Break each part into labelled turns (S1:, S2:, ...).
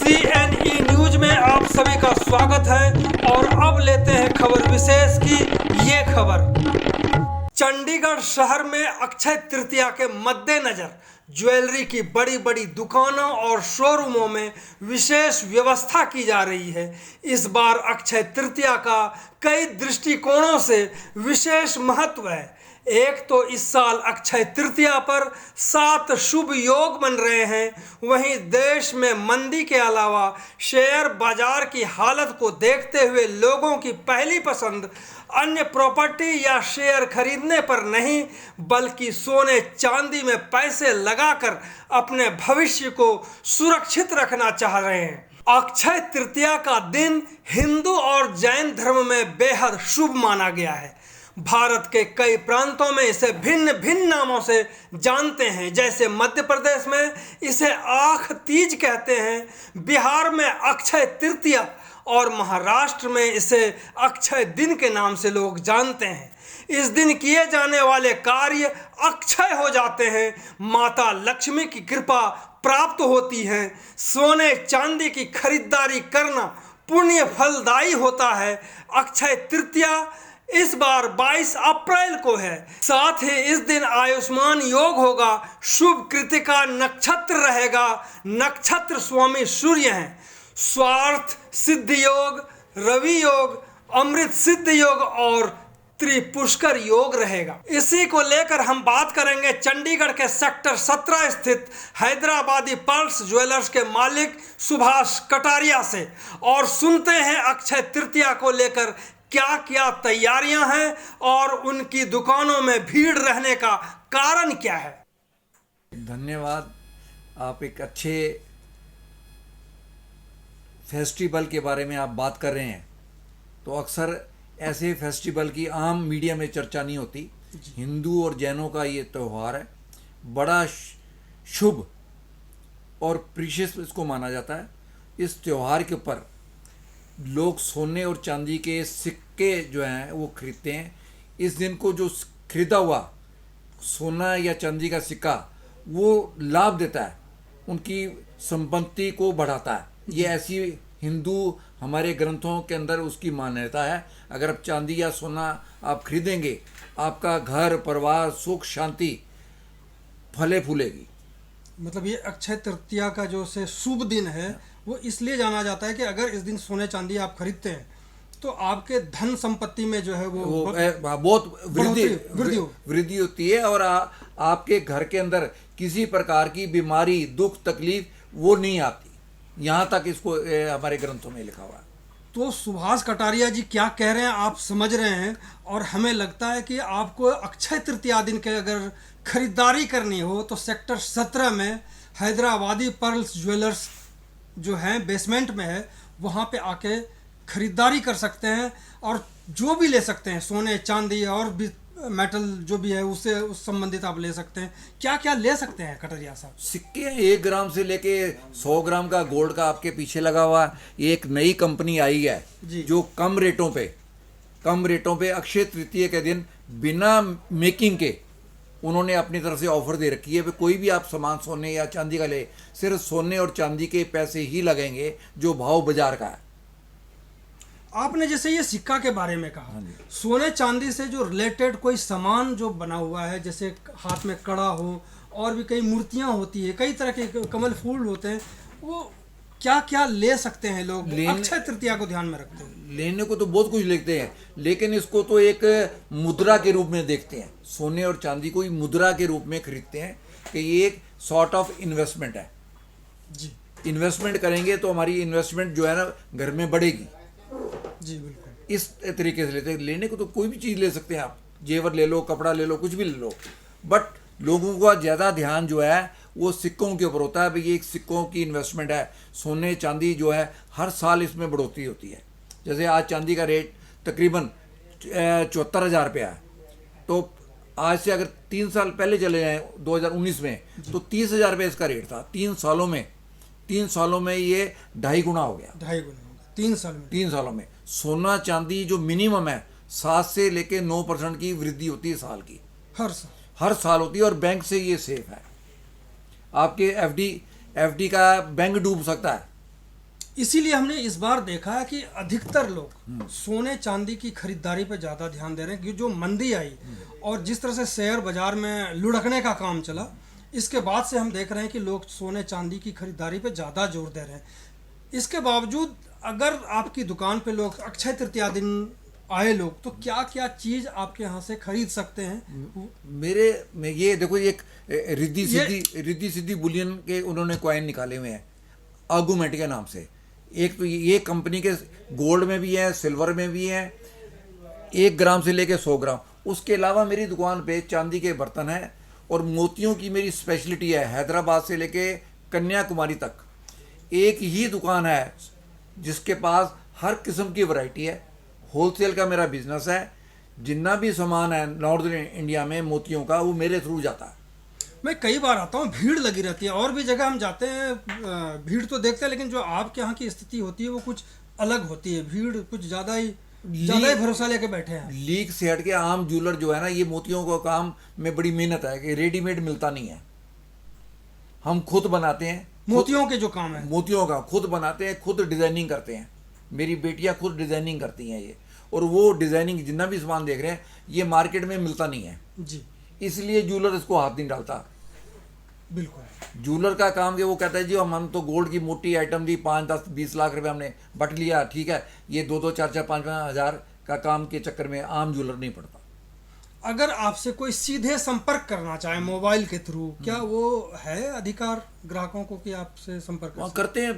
S1: CNE news में आप सभी का स्वागत है और अब लेते हैं खबर विशेष की ये खबर। चंडीगढ़ शहर में अक्षय तृतीया के मद्देनजर ज्वेलरी की बड़ी बड़ी दुकानों और शोरूमों में विशेष व्यवस्था की जा रही है। इस बार अक्षय तृतीया का कई दृष्टिकोणों से विशेष महत्व है। एक तो इस साल अक्षय तृतीया पर 7 शुभ योग बन रहे हैं, वहीं देश में मंदी के अलावा शेयर बाजार की हालत को देखते हुए लोगों की पहली पसंद अन्य प्रॉपर्टी या शेयर खरीदने पर नहीं बल्कि सोने चांदी में पैसे लगाकर अपने भविष्य को सुरक्षित रखना चाह रहे हैं। अक्षय तृतीया का दिन हिंदू और जैन धर्म में बेहद शुभ माना गया है। भारत के कई प्रांतों में इसे भिन्न भिन्न नामों से जानते हैं। जैसे मध्य प्रदेश में इसे आख तीज कहते हैं, बिहार में अक्षय तृतीया और महाराष्ट्र में इसे अक्षय दिन के नाम से लोग जानते हैं। इस दिन किए जाने वाले कार्य अक्षय हो जाते हैं, माता लक्ष्मी की कृपा प्राप्त होती है। सोने चांदी की खरीदारी करना पुण्य फलदायी होता है। अक्षय तृतीया इस बार 22 अप्रैल को है। साथ ही इस दिन आयुष्मान योग होगा, शुभ कृतिका नक्षत्र रहेगा। नक्षत्र स्वामी सूर्य हैं। स्वार्थ सिद्ध योग, रवि योग, अमृत सिद्ध योग और त्रिपुष्कर योग रहेगा। इसी को लेकर हम बात करेंगे चंडीगढ़ के सेक्टर 17 स्थित हैदराबादी पर्ल्स ज्वेलर्स के मालिक सुभाष कटारिया से और सुनते हैं अक्षय तृतीया को लेकर क्या क्या तैयारियां हैं और उनकी दुकानों में भीड़ रहने का कारण क्या है।
S2: धन्यवाद। आप एक अच्छे फेस्टिवल के बारे में आप बात कर रहे हैं, तो अक्सर ऐसे फेस्टिवल की आम मीडिया में चर्चा नहीं होती। हिंदू और जैनों का ये त्यौहार है, बड़ा शुभ और प्रीशियस इसको माना जाता है। इस त्यौहार के ऊपर लोग सोने और चांदी के सिक्के जो हैं वो खरीदते हैं। इस दिन को जो खरीदा हुआ सोना या चांदी का सिक्का वो लाभ देता है, उनकी संपत्ति को बढ़ाता है। ये ऐसी हिंदू हमारे ग्रंथों के अंदर उसकी मान्यता है। अगर आप चांदी या सोना आप खरीदेंगे, आपका घर परिवार सुख शांति फले फूलेगी।
S1: मतलब ये अक्षय तृतीया का जो से शुभ दिन है वो इसलिए जाना जाता है कि अगर इस दिन सोने चांदी आप खरीदते हैं तो आपके धन संपत्ति में जो है वो
S2: बहुत वृद्धि होती है और आपके घर के अंदर किसी प्रकार की बीमारी दुख तकलीफ वो नहीं आती। यहाँ तक इसको हमारे ग्रंथों में लिखा हुआ है।
S1: तो सुभाष कटारिया जी क्या कह रहे हैं आप समझ रहे हैं, और हमें लगता है कि आपको अक्षय तृतीया दिन के अगर खरीदारी करनी हो तो सेक्टर 17 में हैदराबादी पर्ल्स ज्वेलर्स जो हैं बेसमेंट में है, वहाँ पे आके खरीदारी कर सकते हैं और जो भी ले सकते हैं सोने चांदी और भी मेटल जो भी है उससे उस संबंधित आप ले सकते हैं। क्या क्या ले सकते हैं कटरिया साहब?
S2: सिक्के 1 ग्राम से लेके 100 ग्राम का गोल्ड का आपके पीछे लगा हुआ। ये एक नई कंपनी आई है जो कम रेटों पे अक्षय तृतीया के दिन बिना मेकिंग के उन्होंने अपनी तरफ से ऑफर दे रखी है। कोई भी आप सामान सोने या चांदी का ले, सिर्फ सोने और चांदी के पैसे ही लगेंगे जो भाव बाजार का है।
S1: आपने जैसे ये सिक्का के बारे में कहा, सोने चांदी से जो रिलेटेड कोई सामान जो बना हुआ है, जैसे हाथ में कड़ा हो और भी कई मूर्तियां होती है, कई तरह के कमल फूल होते हैं, वो क्या क्या ले सकते हैं लोग अक्षय तृतीया को ध्यान में रखते हैं?
S2: लेने को तो बहुत कुछ लेते हैं, लेकिन इसको तो एक मुद्रा के रूप में देखते हैं। सोने और चांदी को मुद्रा के रूप में खरीदते हैं कि ये एक सॉर्ट ऑफ इन्वेस्टमेंट है
S1: जी।
S2: इन्वेस्टमेंट करेंगे तो हमारी इन्वेस्टमेंट जो है ना घर में बढ़ेगी
S1: जी। बिल्कुल
S2: इस तरीके से लेते हैं। लेने को तो कोई भी चीज़ ले सकते हैं आप, जेवर ले लो, कपड़ा ले लो, कुछ भी ले लो, बट लोगों का ज़्यादा ध्यान जो है वो सिक्कों के ऊपर होता है। भाई ये एक सिक्कों की इन्वेस्टमेंट है। सोने चांदी जो है हर साल इसमें बढ़ोतरी होती है। जैसे आज चांदी का रेट तकरीबन 74,000 रुपया है, तो आज से अगर 3 साल पहले चले जाएँ 2019 में तो 30,000 रुपये इसका रेट था। 3 सालों में ये 2.5 गुना हो गया।
S1: 2.5 गुना 3
S2: सालों में। सोना चांदी जो मिनिमम है 7 से लेके 9% की वृद्धि होती है साल की, हर साल होती है। और बैंक से ये सेफ है। आपके एफडी का बैंक डूब सकता है,
S1: इसीलिए हमने इस बार देखा है कि अधिकतर लोग सोने चांदी की खरीदारी पे ज़्यादा ध्यान दे रहे हैं, कि जो मंदी आई और जिस तरह से शेयर बाजार में लुढ़कने का काम चला, इसके बाद से हम देख रहे हैं कि लोग सोने चांदी की खरीदारी पे ज़्यादा जोर दे रहे हैं। इसके बावजूद अगर आपकी दुकान पे लोग अक्षय तृतीया दिन आए लोग, तो क्या क्या चीज़ आपके यहाँ से खरीद सकते हैं?
S2: मेरे में ये देखो, एक रिद्धि सिद्धि बुलियन के उन्होंने कॉइन निकाले हुए हैं आर्गूमेंट के नाम से। एक तो ये कंपनी के गोल्ड में भी है, सिल्वर में भी है, 1 ग्राम से लेके 100 ग्राम। उसके अलावा मेरी दुकान पे चांदी के बर्तन हैं और मोतियों की मेरी स्पेशलिटी है। हैदराबाद से लेके कन्याकुमारी तक एक ही दुकान है जिसके पास हर किस्म की वैरायटी है। होलसेल का मेरा बिजनेस है। जितना भी सामान है नॉर्दर्न इंडिया में मोतियों का, वो मेरे थ्रू जाता है।
S1: मैं कई बार आता हूँ, भीड़ लगी रहती है, और भी जगह हम जाते हैं भीड़ तो देखते हैं, लेकिन जो आपके यहाँ की स्थिति होती है वो कुछ अलग होती है। भीड़ कुछ ज़्यादा ही भरोसा लेके बैठे हैं।
S2: लीक से हट के आम ज्वेलर जो है ना, ये मोतियों का काम में बड़ी मेहनत है कि रेडीमेड मिलता नहीं है। हम खुद बनाते हैं।
S1: मोतियों के जो काम है,
S2: मोतियों का खुद बनाते हैं, खुद डिजाइनिंग करते हैं। मेरी बेटियां खुद डिजाइनिंग करती हैं ये, और वो डिजाइनिंग जितना भी सामान देख रहे हैं ये मार्केट में मिलता नहीं है
S1: जी।
S2: इसलिए ज्वेलर इसको हाथ नहीं डालता।
S1: बिल्कुल।
S2: ज्वेलर का काम कि वो कहता है जी हम तो गोल्ड की मोटी आइटम दी, 5, 10, 20 लाख रुपए हमने बट लिया, ठीक है। ये 2, 4, 5 हज़ार का काम के चक्कर में आम ज्वेलर नहीं पड़ता।
S1: अगर आपसे कोई सीधे संपर्क करना चाहे मोबाइल के थ्रू, क्या वो है अधिकार ग्राहकों को कि आपसे संपर्क
S2: करते हैं?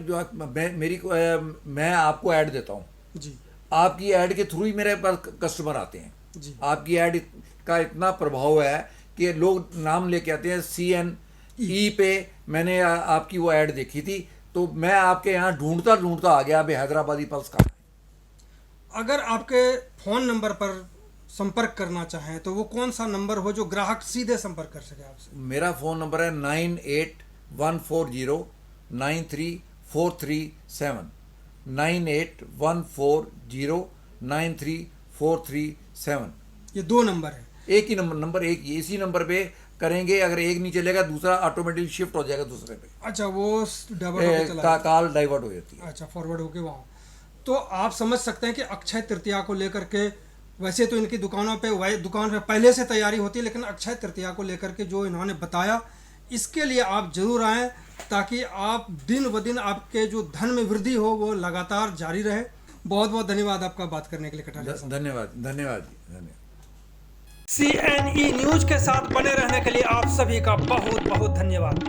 S2: मैं आपको ऐड देता हूँ
S1: जी।
S2: आपकी ऐड के थ्रू ही मेरे पास कस्टमर आते हैं
S1: जी।
S2: आपकी ऐड का इतना प्रभाव है कि लोग नाम लेके आते हैं। CNE पे मैंने आपकी वो ऐड देखी थी, तो मैं आपके यहाँ ढूंढता आ गया। अभी हैदराबादी पल्स का।
S3: अगर आपके फ़ोन नंबर पर संपर्क करना चाहें तो वो कौन सा नंबर हो जो ग्राहक सीधे संपर्क कर सके आपसे?
S2: मेरा फ़ोन नंबर है 9814093437 9814093437।
S3: ये 2 नंबर है।
S2: एक ही नंबर एक ही, इसी नंबर पे करेंगे। अगर एक नहीं चलेगा दूसरा ऑटोमेटिक शिफ्ट हो जाएगा दूसरे पे।
S3: अच्छा, वो डाइवर्ट होके चला जाता है।
S2: कॉल डाइवर्ट हो जाती है।
S3: अच्छा, फॉरवर्ड होके वहाँ। तो आप समझ सकते हैं कि अक्षय तृतीया को लेकर के, वैसे तो इनकी दुकान पे पहले से तैयारी होती है, लेकिन अक्षय तृतीया को लेकर के जो इन्होंने बताया, इसके लिए आप जरूर आएँ ताकि आप दिन ब दिन आपके जो धन में वृद्धि हो वो लगातार जारी रहे। बहुत बहुत धन्यवाद आपका बात करने के लिए कटारिया साहब।
S2: धन्यवाद।
S1: CNE न्यूज के साथ बने रहने के लिए आप सभी का बहुत बहुत धन्यवाद।